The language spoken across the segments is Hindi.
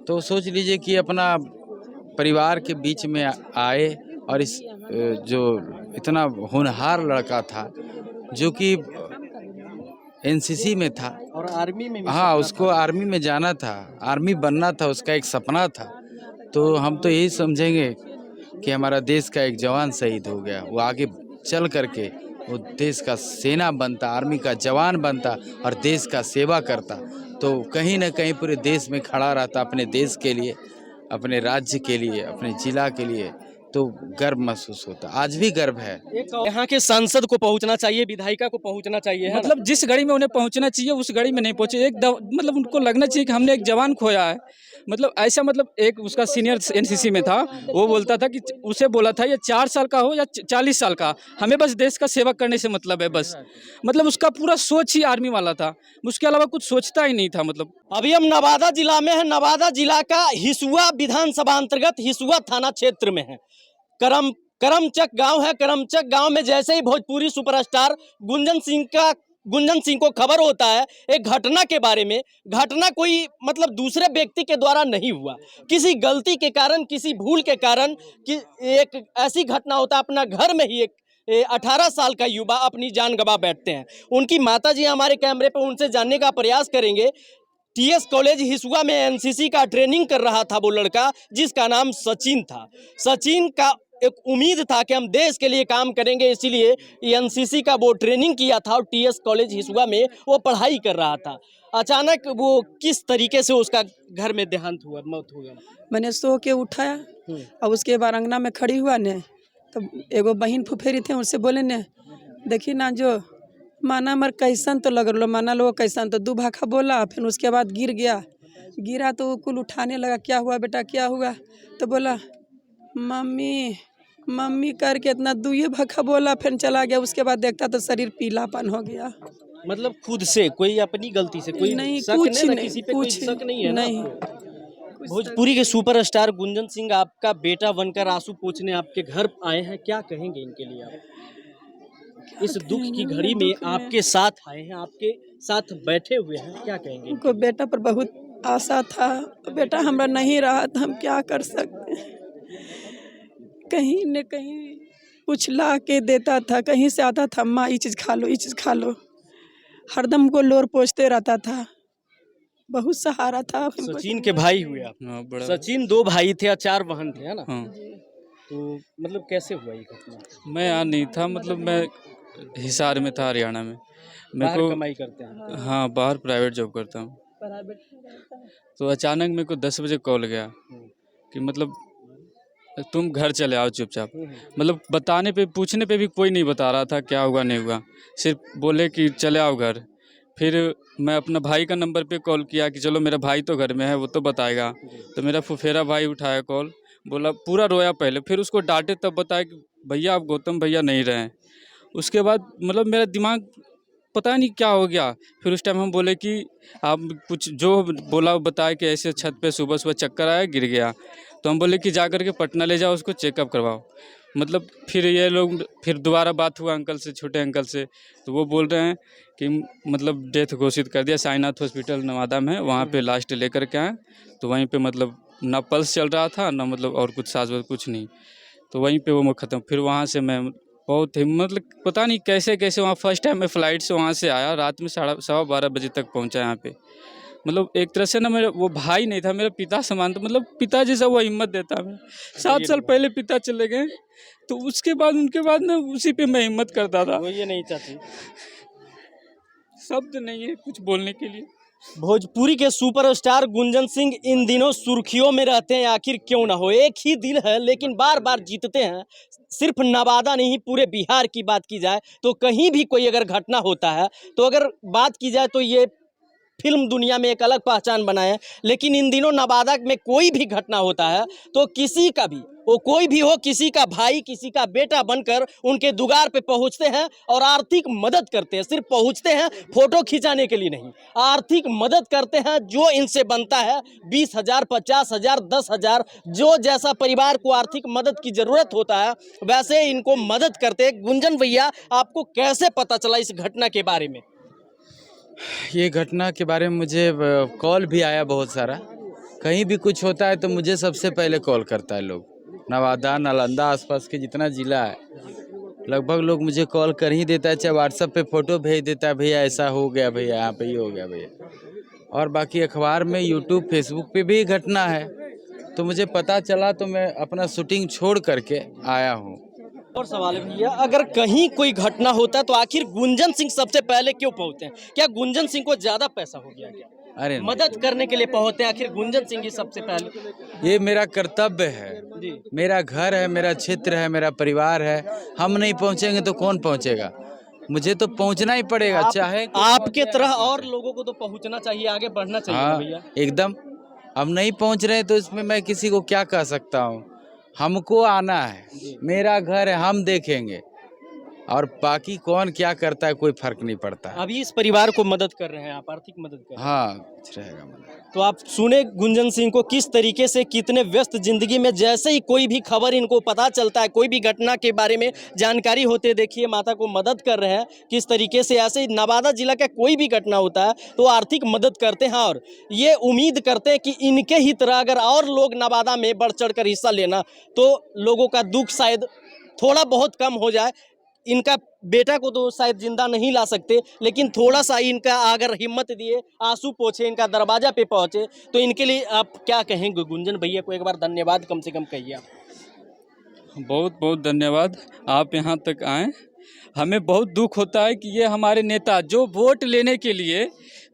तो सोच लीजिए कि अपना परिवार के बीच में आए और इस जो इतना होनहार लड़का था जो कि एनसीसी में था और आर्मी में भी हाँ, सपना उसको था। आर्मी में जाना था, आर्मी बनना था, उसका एक सपना था। तो हम तो यही समझेंगे कि हमारा देश का एक जवान शहीद हो गया। वो आगे चल करके वो देश का सेना बनता, आर्मी का जवान बनता और देश का सेवा करता, तो कहीं न कहीं पूरे देश में खड़ा रहता अपने देश के लिए, अपने राज्य के लिए, अपने जिला के लिए, तो गर्व महसूस होता। आज भी गर्व है। यहाँ के सांसद को पहुंचना चाहिए, विधायिका को पहुंचना चाहिए, है ना? मतलब जिस घड़ी में उन्हें पहुंचना चाहिए उस घड़ी में नहीं पहुंचे। मतलब उनको लगना चाहिए कि हमने एक जवान खोया है। मतलब ऐसा, मतलब एक उसका सीनियर एनसीसी में था, वो बोलता था कि उसे बोला था ये 4 साल का हो या 40 साल का, हमें बस देश का सेवा करने से मतलब है बस। मतलब उसका पूरा सोच ही आर्मी वाला था, उसके अलावा कुछ सोचता ही नहीं था। मतलब अभी हम नवादा जिला में है। नवादा जिला का हिसुआ विधानसभा अंतर्गत हिसुआ थाना क्षेत्र में है। करमचक गांव है। करमचक गांव में जैसे ही भोजपुरी सुपरस्टार गुंजन सिंह को खबर होता है एक घटना के बारे में, घटना कोई मतलब दूसरे व्यक्ति के द्वारा नहीं हुआ, किसी गलती के कारण, किसी भूल के कारण कि एक ऐसी घटना होता है, अपना घर में ही एक 18 साल का युवा अपनी जान गंवा बैठते हैं। उनकी माता जी हमारे कैमरे पर, उनसे जानने का प्रयास करेंगे। टीएस कॉलेज हिसुआ में एनसीसी का ट्रेनिंग कर रहा था वो लड़का, जिसका नाम सचिन था। सचिन का एक उम्मीद था कि हम देश के लिए काम करेंगे, इसीलिए एनसीसी का वो ट्रेनिंग किया था और टीएस कॉलेज हिसुआ में वो पढ़ाई कर रहा था। अचानक वो किस तरीके से उसका घर में देहांत हुआ, मौत हो गया। मैंने सो के उठाया और उसके बाद अंगना में खड़ी हुआ ने, तो एगो बहन फुफेरी थे, उससे बोले ने देखी ना जो माना मर कैसन तो लग रहा, माना लो कैसन, तो दू भाखा बोला। फिर उसके बाद गिरा तो वो कुल उठाने लगा, क्या हुआ बेटा क्या हुआ, तो बोला मम्मी मम्मी करके इतना दुए भाखा बोला, फिर चला गया। उसके बाद देखता तो शरीर पीलापन हो गया। मतलब खुद से, कोई अपनी गलती से, कोई नहीं, शक कुछ ना, नहीं, किसी पे कोई कुछ शक नहीं है ना नहीं। आपको? भोजपुरी के सुपरस्टार गुंजन सिंह आपका बेटा बनकर आंसू पोंछने आपके घर आए हैं, क्या कहेंगे इनके लिए आप? इस दुख की घड़ी में आपके साथ आए हैं, आपके साथ बैठे हुए हैं, क्या कहेंगे? उनको बेटा पर बहुत आशा था, बेटा हमारा नहीं रहा तो हम क्या कर सकते हैं। कहीं न कहीं कुछ ला के देता था, कहीं से आता था, माँ ये चीज़ खा लो, ये चीज़ खा लो, हरदम को लोर पोछते रहता था, बहुत सहारा था। सचिन के भाई हुए आप? हाँ, बड़ा सचिन 2 भाई थे और 4 बहन थे, है ना? हाँ। तो मतलब कैसे हुआ ये घटना? मैं यहाँ नहीं था, मतलब मैं हिसार में था, हरियाणा में। मेरे बाहर को कमाई करते हैं? हाँ, बाहर प्राइवेट जॉब करता हूँ। तो अचानक मेरे को 10 बजे कॉल गया कि मतलब तुम घर चले आओ चुपचाप। मतलब बताने पे, पूछने पे भी कोई नहीं बता रहा था क्या हुआ नहीं हुआ, सिर्फ बोले कि चले आओ घर। फिर मैं अपना भाई का नंबर पे कॉल किया कि चलो मेरा भाई तो घर में है, वो तो बताएगा। तो मेरा फुफेरा भाई उठाया कॉल, बोला, पूरा रोया पहले, फिर उसको डांटे तब बताया कि भैया आप गौतम भैया नहीं रहे। उसके बाद मतलब मेरा दिमाग पता नहीं क्या हो गया। फिर उस टाइम हम बोले कि आप कुछ जो बोला वो बताया कि ऐसे छत पे सुबह सुबह चक्कर आया, गिर गया। तो हम बोले कि जा कर के पटना ले जाओ, उसको चेकअप करवाओ। मतलब फिर ये लोग, फिर दोबारा बात हुआ अंकल से, छोटे अंकल से, तो वो बोल रहे हैं कि मतलब डेथ घोषित कर दिया। साईनाथ हॉस्पिटल नवादा में, वहाँ पे लास्ट लेकर के आए, तो वहीं पे मतलब ना पल्स चल रहा था ना मतलब और कुछ सांस कुछ नहीं, तो वहीं पे वो ख़त्म। फिर वहाँ से मैं बहुत ही मतलब पता नहीं कैसे कैसे वहाँ फर्स्ट टाइम मैं फ़्लाइट से वहाँ से आया, रात में 12:15 बजे तक पहुँचा यहाँ पे। मतलब एक तरह से ना मेरा वो भाई नहीं था, मेरा पिता समान था, मतलब पिता जैसा वो हिम्मत देता है। 7 साल पहले पिता चले गए, तो उसके बाद उनके बाद ना उसी पे मैं हिम्मत करता था। वो ये नहीं चाहती। शब्द नहीं है कुछ बोलने के लिए। भोजपुरी के सुपरस्टार गुंजन सिंह इन दिनों सुर्खियों में रहते हैं, आखिर क्यों ना हो। एक ही दिल है लेकिन बार बार जीतते हैं। सिर्फ नवादा नहीं, पूरे बिहार की बात की जाए तो कहीं भी कोई अगर घटना होता है, तो अगर बात की जाए तो ये फिल्म दुनिया में एक अलग पहचान बनाए। लेकिन इन दिनों नवादा में कोई भी घटना होता है तो किसी का भी, वो कोई भी हो, किसी का भाई, किसी का बेटा बनकर उनके दुगार पे पहुंचते हैं और आर्थिक मदद करते हैं। सिर्फ पहुंचते हैं फोटो खिंचाने के लिए नहीं, आर्थिक मदद करते हैं। जो इनसे बनता है 20,000, 50,000, 10,000, जो जैसा परिवार को आर्थिक मदद की जरूरत होता है वैसे इनको मदद करते हैं। गुंजन भैया, आपको कैसे पता चला इस घटना के बारे में? ये घटना के बारे में मुझे कॉल भी आया बहुत सारा कहीं भी कुछ होता है तो मुझे सबसे पहले कॉल करता है लोग। नवादा, नालंदा, आसपास के जितना ज़िला है लगभग लोग मुझे कॉल कर ही देता है, चाहे व्हाट्सएप पे फ़ोटो भेज देता है, भैया ऐसा हो गया, भैया यहाँ पे ये हो गया भैया। और बाकी अखबार में, यूट्यूब, फेसबुक पे भी घटना है तो मुझे पता चला तो मैं अपना शूटिंग छोड़ करके आया हूँ। और सवाल है भैया, अगर कहीं कोई घटना होता है तो आखिर गुंजन सिंह सबसे पहले क्यों पहुंचते हैं? क्या गुंजन सिंह को ज्यादा पैसा हो गया क्या? अरे नहीं, मदद करने के लिए पहुंचते हैं आखिर गुंजन सिंह ही सबसे पहले। ये मेरा कर्तव्य है, मेरा घर है, मेरा क्षेत्र है, मेरा परिवार है। हम नहीं पहुँचेंगे तो कौन पहुँचेगा? मुझे तो पहुँचना ही पड़ेगा, चाहे आपके तरह और लोगों को तो पहुंचना चाहिए, आगे बढ़ना चाहिए ना हाँ भैया। एकदम। अब नहीं पहुँच रहे तो इसमें मैं किसी को क्या कह सकता हूँ? हमको आना है, मेरा घर है, हम देखेंगे, और बाकी कौन क्या करता है कोई फर्क नहीं पड़ता है। अभी इस परिवार को मदद कर रहे हैं आप, आर्थिक मदद कर रहे हैं। हाँ कुछ रहेगा मतलब। तो आप सुने गुंजन सिंह को किस तरीके से, कितने व्यस्त जिंदगी में जैसे ही कोई भी खबर इनको पता चलता है, कोई भी घटना के बारे में जानकारी होते, देखिए माता को मदद कर रहे हैं किस तरीके से। ऐसे ही नवादा जिला का कोई भी घटना होता है तो आर्थिक मदद करते हैं, और ये उम्मीद करते हैं कि इनके ही तरह अगर और लोग नवादा में बढ़ चढ़ कर हिस्सा लेना तो लोगों का दुख शायद थोड़ा बहुत कम हो जाए। इनका बेटा को तो शायद जिंदा नहीं ला सकते, लेकिन थोड़ा सा इनका अगर हिम्मत दिए, आंसू पोछे, इनका दरवाजा पे पहुंचे, तो इनके लिए आप क्या कहेंगे? गुंजन भैया को एक बार धन्यवाद कम से कम कहिए आप। बहुत बहुत धन्यवाद, आप यहाँ तक आए। हमें बहुत दुख होता है कि ये हमारे नेता जो वोट लेने के लिए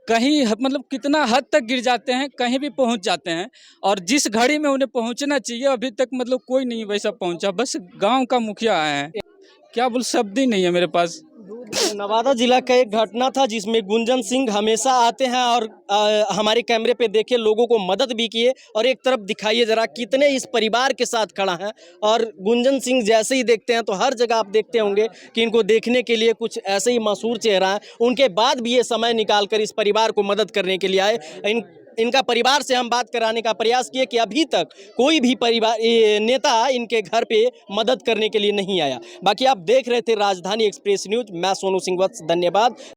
कहीं मतलब कितना हद तक गिर जाते हैं, कहीं भी पहुंच जाते हैं, और जिस घड़ी में उन्हें पहुंचना चाहिए अभी तक मतलब कोई नहीं वैसा पहुंचा। बस गांव का मुखिया आए हैं, क्या बोल, शब्द ही नहीं है मेरे पास। नवादा जिला का एक घटना था जिसमें गुंजन सिंह हमेशा आते हैं और हमारे कैमरे पे देखे लोगों को मदद भी किए, और एक तरफ दिखाइए जरा कितने इस परिवार के साथ खड़ा है। और गुंजन सिंह जैसे ही देखते हैं तो हर जगह आप देखते होंगे कि इनको देखने के लिए कुछ ऐसे ही मशहूर चेहरा है, उनके बाद भी ये समय निकाल कर इस परिवार को मदद करने के लिए आए। इनका परिवार से हम बात कराने का प्रयास किए कि अभी तक कोई भी परिवार नेता इनके घर पे मदद करने के लिए नहीं आया। बाकी आप देख रहे थे राजधानी एक्सप्रेस न्यूज, मैं सोनू सिंह वत्स, धन्यवाद।